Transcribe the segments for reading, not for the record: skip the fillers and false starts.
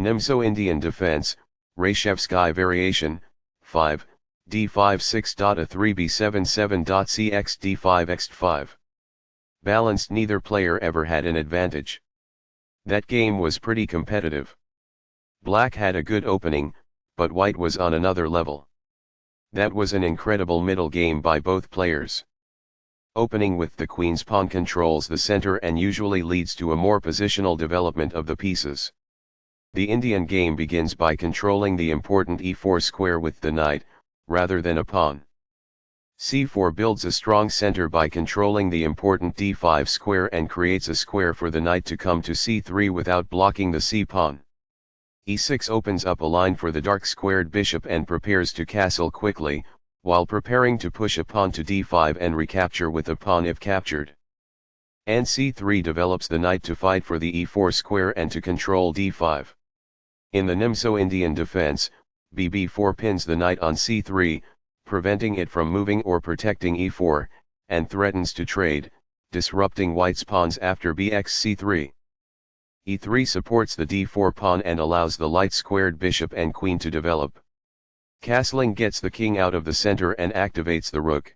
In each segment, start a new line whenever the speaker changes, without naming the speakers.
Nimzo-Indian defense, Reshevsky variation, 5, d5 6.a3 Be7 7.cxd5 x5. Balanced, neither player ever had an advantage. That game was pretty competitive. Black had a good opening, but white was on another level. That was an incredible middle game by both players. Opening with the queen's pawn controls the center and usually leads to a more positional development of the pieces. The Indian game begins by controlling the important e4 square with the knight, rather than a pawn. c4 builds a strong center by controlling the important d5 square and creates a square for the knight to come to c3 without blocking the c-pawn. e6 opens up a line for the dark squared bishop and prepares to castle quickly, while preparing to push a pawn to d5 and recapture with a pawn if captured. And c3 develops the knight to fight for the e4 square and to control d5. In the Nimzo-Indian defense, bb4 pins the knight on c3, preventing it from moving or protecting e4, and threatens to trade, disrupting white's pawns after bx c3. e3 supports the d4 pawn and allows the light-squared bishop and queen to develop. Castling gets the king out of the center and activates the rook.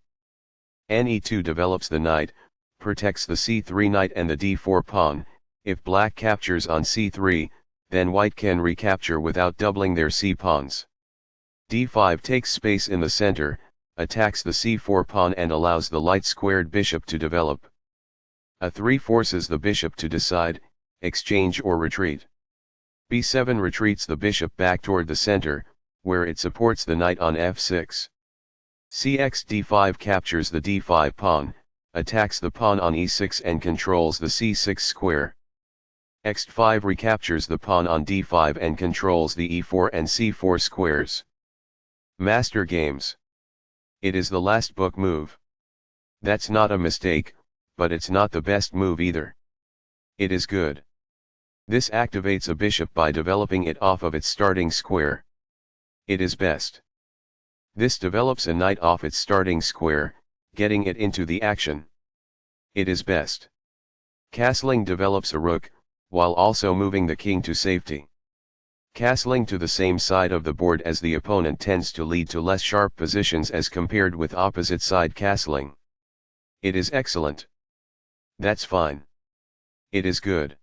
e2 develops the knight, protects the c3 knight and the d4 pawn. If black captures on c3, then white can recapture without doubling their c-pawns. d5 takes space in the center, attacks the c4 pawn and allows the light-squared bishop to develop. a3 forces the bishop to decide, exchange or retreat. b7 retreats the bishop back toward the center, where it supports the knight on f6. cxd5 captures the d5 pawn, attacks the pawn on e6 and controls the c6 square. x5 recaptures the pawn on d5 and controls the e4 and c4 squares. Master games. It is the last book move. That's not a mistake, but it's not the best move either. It is good. This activates a bishop by developing it off of its starting square. It is best. This develops a knight off its starting square, getting it into the action. It is best. Castling develops a rook, while also moving the king to safety. Castling to the same side of the board as the opponent tends to lead to less sharp positions as compared with opposite side castling. It is excellent. That's fine. It is good.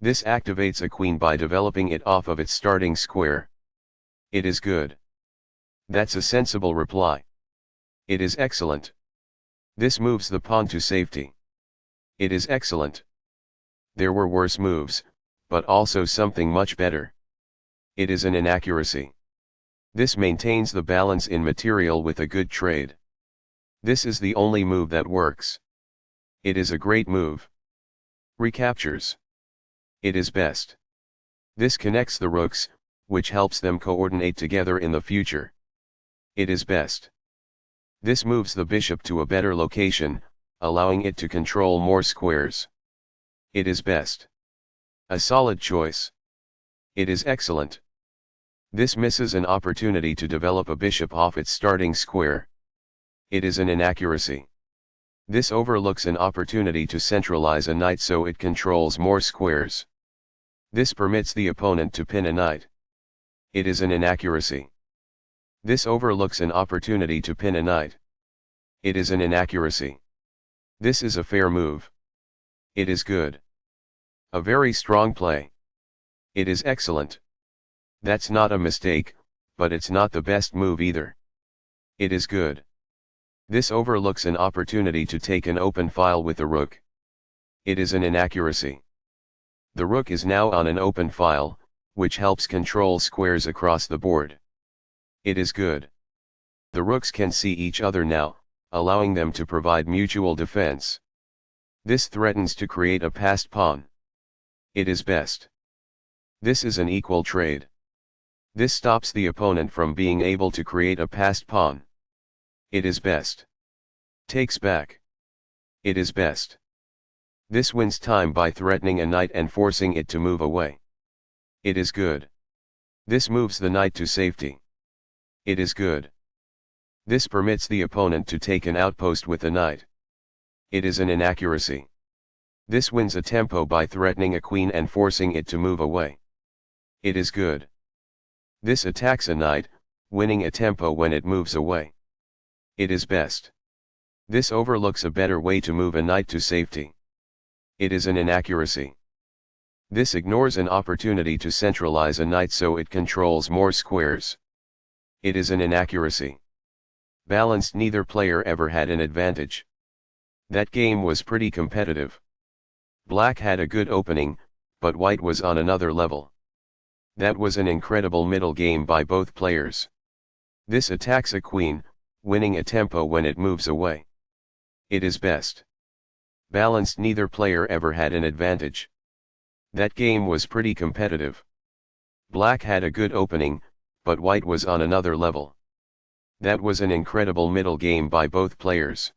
This activates a queen by developing it off of its starting square. It is good. That's a sensible reply. It is excellent. This moves the pawn to safety. It is excellent. There were worse moves, but also something much better. It is an inaccuracy. This maintains the balance in material with a good trade. This is the only move that works. It is a great move. Recaptures. It is best. This connects the rooks, which helps them coordinate together in the future. It is best. This moves the bishop to a better location, allowing it to control more squares. It is best. A solid choice. It is excellent. This misses an opportunity to develop a bishop off its starting square. It is an inaccuracy. This overlooks an opportunity to centralize a knight so it controls more squares. This permits the opponent to pin a knight. It is an inaccuracy. This overlooks an opportunity to pin a knight. It is an inaccuracy. This is a fair move. It is good. A very strong play. It is excellent. That's not a mistake, but it's not the best move either. It is good. This overlooks an opportunity to take an open file with the rook. It is an inaccuracy. The rook is now on an open file, which helps control squares across the board. It is good. The rooks can see each other now, allowing them to provide mutual defense. This threatens to create a passed pawn. It is best. This is an equal trade. This stops the opponent from being able to create a passed pawn. It is best. Takes back. It is best. This wins time by threatening a knight and forcing it to move away. It is good. This moves the knight to safety. It is good. This permits the opponent to take an outpost with the knight. It is an inaccuracy. This wins a tempo by threatening a queen and forcing it to move away. It is good. This attacks a knight, winning a tempo when it moves away. It is best. This overlooks a better way to move a knight to safety. It is an inaccuracy. This ignores an opportunity to centralize a knight so it controls more squares. It is an inaccuracy. Balanced, neither player ever had an advantage. That game was pretty competitive. Black had a good opening, but white was on another level. That was an incredible middle game by both players. This attacks a queen, winning a tempo when it moves away. It is best. Balanced, neither player ever had an advantage. That game was pretty competitive. Black had a good opening, but white was on another level. That was an incredible middle game by both players.